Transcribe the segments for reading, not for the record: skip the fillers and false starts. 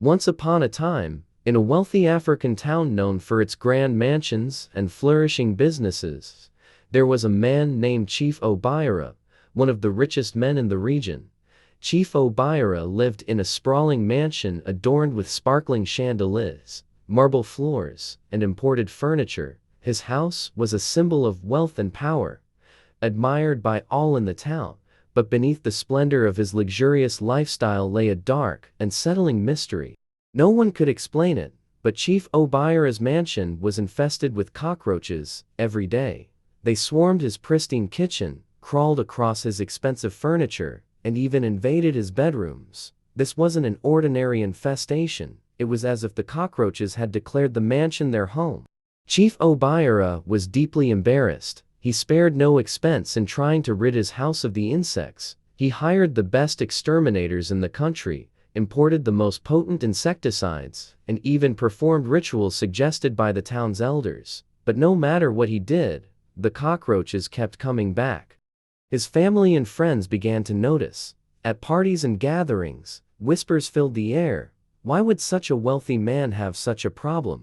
Once upon a time, in a wealthy African town known for its grand mansions and flourishing businesses, there was a man named Chief Obiara, one of the richest men in the region. Chief Obiara lived in a sprawling mansion adorned with sparkling chandeliers, marble floors, and imported furniture. His house was a symbol of wealth and power, admired by all in the town. But beneath the splendor of his luxurious lifestyle lay a dark, unsettling mystery. No one could explain it, but Chief Obiara's mansion was infested with cockroaches every day. They swarmed his pristine kitchen, crawled across his expensive furniture, and even invaded his bedrooms. This wasn't an ordinary infestation. It was as if the cockroaches had declared the mansion their home. Chief Obiara was deeply embarrassed. He spared no expense in trying to rid his house of the insects. He hired the best exterminators in the country, imported the most potent insecticides, and even performed rituals suggested by the town's elders. But no matter what he did, the cockroaches kept coming back. His family and friends began to notice. At parties and gatherings, whispers filled the air. Why would such a wealthy man have such a problem?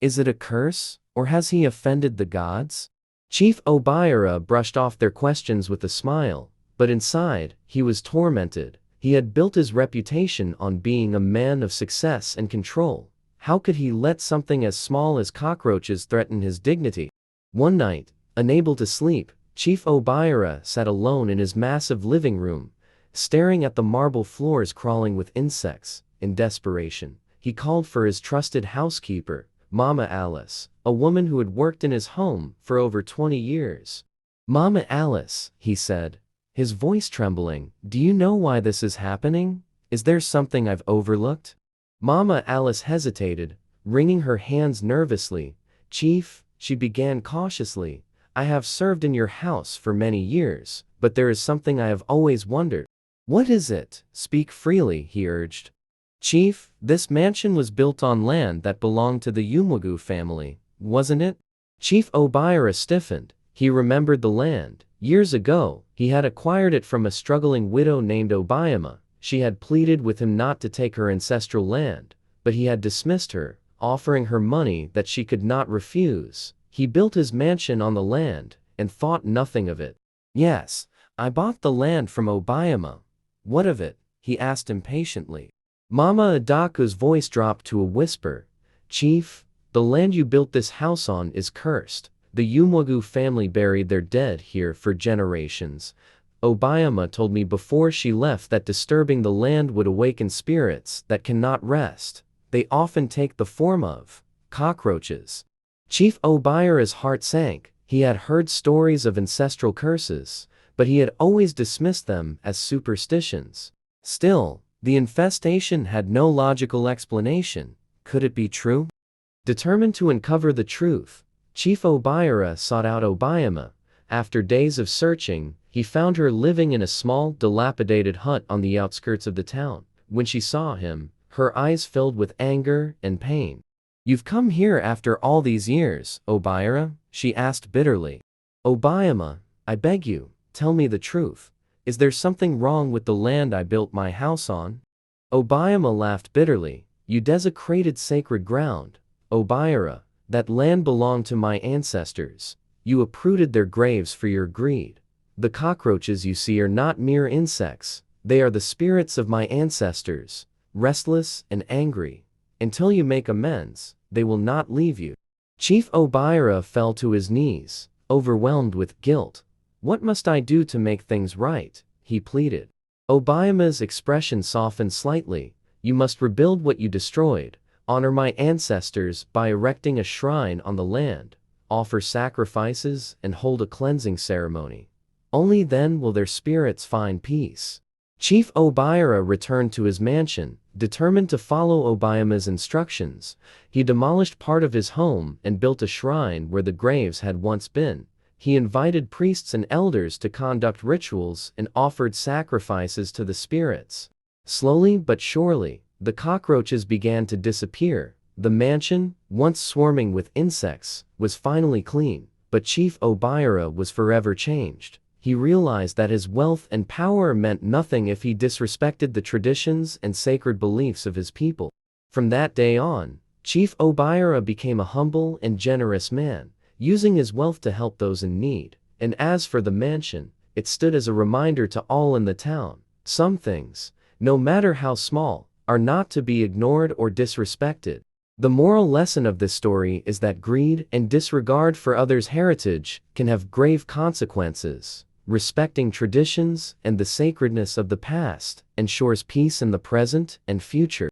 Is it a curse, or has he offended the gods? Chief Obiara brushed off their questions with a smile, but inside, he was tormented. He had built his reputation on being a man of success and control. How could he let something as small as cockroaches threaten his dignity? One night, unable to sleep, Chief Obiara sat alone in his massive living room, staring at the marble floors crawling with insects. In desperation, he called for his trusted housekeeper, Mama Alice, a woman who had worked in his home for over 20 years. "Mama Alice," he said, his voice trembling, "do you know why this is happening? Is there something I've overlooked?" Mama Alice hesitated, wringing her hands nervously. "Chief," she began cautiously, "I have served in your house for many years, but there is something I have always wondered." "What is it? Speak freely," he urged. "Chief, this mansion was built on land that belonged to the Umugu family, wasn't it?" Chief Obiara stiffened. He remembered the land. Years ago, he had acquired it from a struggling widow named Obiama. She had pleaded with him not to take her ancestral land, but he had dismissed her, offering her money that she could not refuse. He built his mansion on the land, and thought nothing of it. "Yes, I bought the land from Obiama. What of it?" he asked impatiently. Mama Adaku's voice dropped to a whisper. "Chief, the land you built this house on is cursed. The Umugu family buried their dead here for generations. Obiama told me before she left that disturbing the land would awaken spirits that cannot rest. They often take the form of cockroaches." Chief Obiara's heart sank. He had heard stories of ancestral curses, but he had always dismissed them as superstitions. Still, the infestation had no logical explanation. Could it be true? Determined to uncover the truth, Chief Obiara sought out Obiama. After days of searching, he found her living in a small, dilapidated hut on the outskirts of the town. When she saw him, her eyes filled with anger and pain. "You've come here after all these years, Obiara?" she asked bitterly. "Obiama, I beg you, tell me the truth. Is there something wrong with the land I built my house on?" Obiama laughed bitterly. "You desecrated sacred ground, Obiara. That land belonged to my ancestors. You uprooted their graves for your greed. The cockroaches you see are not mere insects. They are the spirits of my ancestors, restless and angry. Until you make amends, they will not leave you." Chief Obiara fell to his knees, overwhelmed with guilt. "What must I do to make things right?" he pleaded. Obiama's expression softened slightly. "You must rebuild what you destroyed, honor my ancestors by erecting a shrine on the land, offer sacrifices, and hold a cleansing ceremony. Only then will their spirits find peace." Chief Obiara returned to his mansion, determined to follow Obiama's instructions. He demolished part of his home and built a shrine where the graves had once been. He invited priests and elders to conduct rituals and offered sacrifices to the spirits. Slowly but surely, the cockroaches began to disappear. The mansion, once swarming with insects, was finally clean, but Chief Obiara was forever changed. He realized that his wealth and power meant nothing if he disrespected the traditions and sacred beliefs of his people. From that day on, Chief Obiara became a humble and generous man, using his wealth to help those in need. And as for the mansion, it stood as a reminder to all in the town: some things, no matter how small, are not to be ignored or disrespected. The moral lesson of this story is that greed and disregard for others' heritage can have grave consequences. Respecting traditions and the sacredness of the past ensures peace in the present and future.